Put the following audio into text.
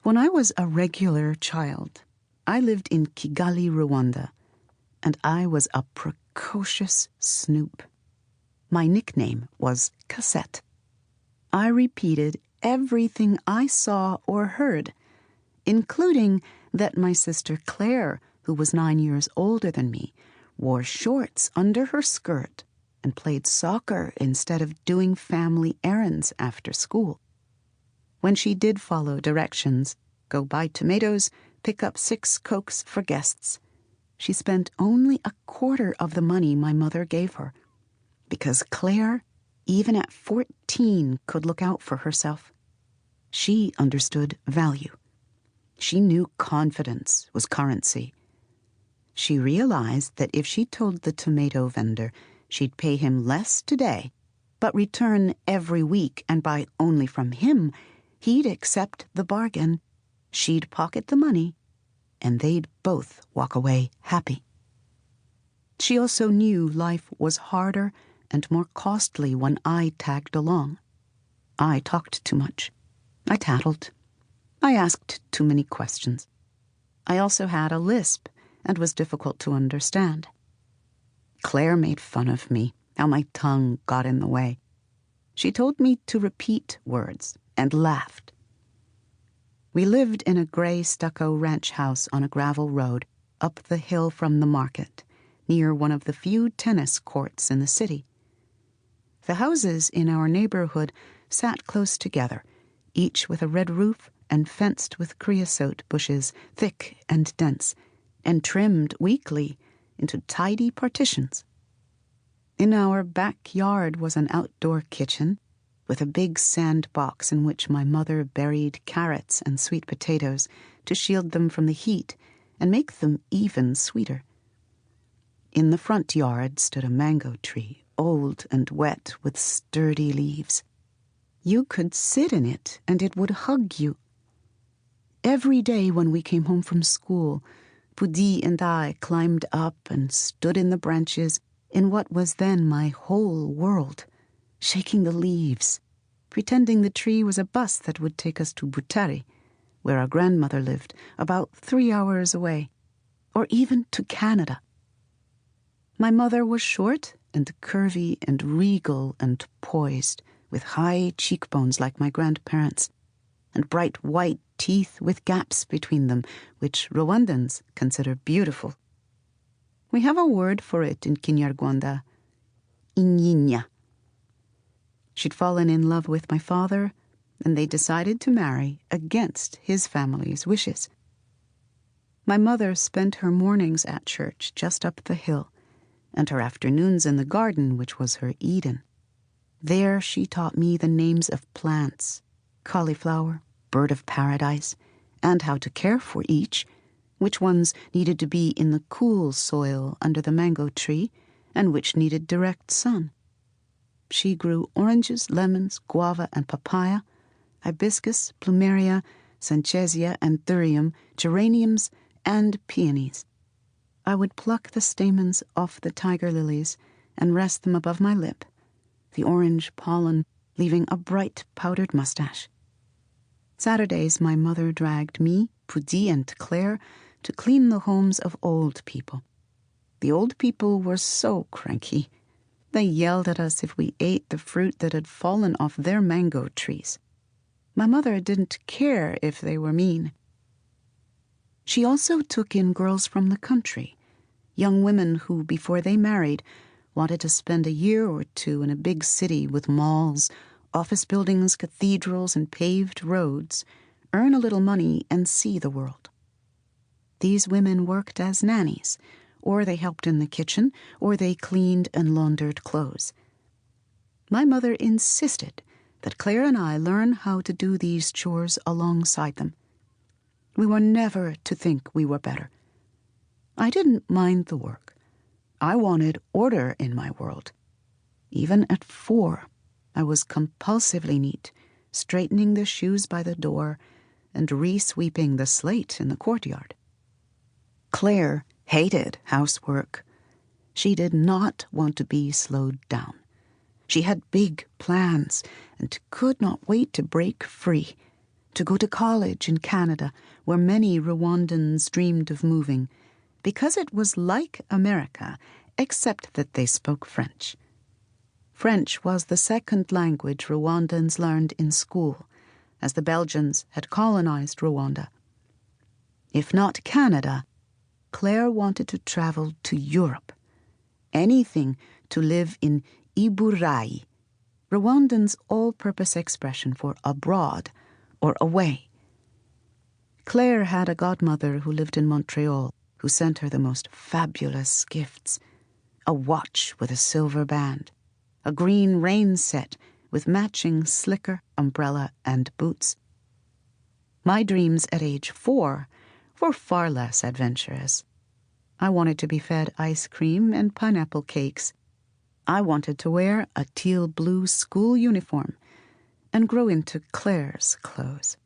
When I was a regular child, I lived in Kigali, Rwanda, and I was a precocious snoop. My nickname was Cassette. I repeated everything I saw or heard, including that my sister Claire, who was 9 years older than me, wore shorts under her skirt and played soccer instead of doing family errands after school. When she did follow directions, go buy tomatoes, pick up 6 Cokes for guests, she spent only a quarter of the money my mother gave her, because Claire, even at 14, could look out for herself. She understood value. She knew confidence was currency. She realized that if she told the tomato vendor she'd pay him less today, but return every week and buy only from him, he'd accept the bargain, she'd pocket the money, and they'd both walk away happy. She also knew life was harder and more costly when I tagged along. I talked too much. I tattled. I asked too many questions. I also had a lisp and was difficult to understand. Claire made fun of me, how my tongue got in the way. She told me to repeat words and laughed. We lived in a gray stucco ranch house on a gravel road up the hill from the market, near one of the few tennis courts in the city. The houses in our neighborhood sat close together, each with a red roof and fenced with creosote bushes, thick and dense, and trimmed weekly into tidy partitions. In our backyard was an outdoor kitchen, with a big sandbox in which my mother buried carrots and sweet potatoes to shield them from the heat and make them even sweeter. In the front yard stood a mango tree, old and wet with sturdy leaves. You could sit in it and it would hug you. Every day when we came home from school, Pudi and I climbed up and stood in the branches in what was then my whole world, shaking the leaves, pretending the tree was a bus that would take us to Butari, where our grandmother lived, about 3 hours away, or even to Canada. My mother was short and curvy and regal and poised, with high cheekbones like my grandparents, and bright white teeth with gaps between them, which Rwandans consider beautiful. We have a word for it in Kinyarwanda, inyinya. She'd fallen in love with my father, and they decided to marry against his family's wishes. My mother spent her mornings at church just up the hill, and her afternoons in the garden, which was her Eden. There she taught me the names of plants, cauliflower, bird of paradise, and how to care for each, which ones needed to be in the cool soil under the mango tree, and which needed direct sun. She grew oranges, lemons, guava, and papaya, hibiscus, plumeria, sanchesia, and thurium, geraniums, and peonies. I would pluck the stamens off the tiger lilies and rest them above my lip, the orange pollen leaving a bright powdered mustache. Saturdays my mother dragged me, Pudi, and Claire to clean the homes of old people. The old people were so cranky. They yelled at us if we ate the fruit that had fallen off their mango trees. My mother didn't care if they were mean. She also took in girls from the country, young women who, before they married, wanted to spend a year or two in a big city with malls, office buildings, cathedrals, and paved roads, earn a little money, and see the world. These women worked as nannies, or they helped in the kitchen, or they cleaned and laundered clothes. My mother insisted that Claire and I learn how to do these chores alongside them. We were never to think we were better. I didn't mind the work. I wanted order in my world. Even at 4, I was compulsively neat, straightening the shoes by the door and re-sweeping the slate in the courtyard. Claire hated housework. She did not want to be slowed down. She had big plans and could not wait to break free, to go to college in Canada, where many Rwandans dreamed of moving, because it was like America, except that they spoke French. French was the second language Rwandans learned in school, as the Belgians had colonized Rwanda. If not Canada, Claire wanted to travel to Europe. Anything to live in Iburayi, Rwandans' all-purpose expression for abroad or away. Claire had a godmother who lived in Montreal, who sent her the most fabulous gifts: a watch with a silver band, a green rain set with matching slicker, umbrella, and boots. My dreams at age 4 were far less adventurous. I wanted to be fed ice cream and pineapple cakes. I wanted to wear a teal blue school uniform and grow into Claire's clothes.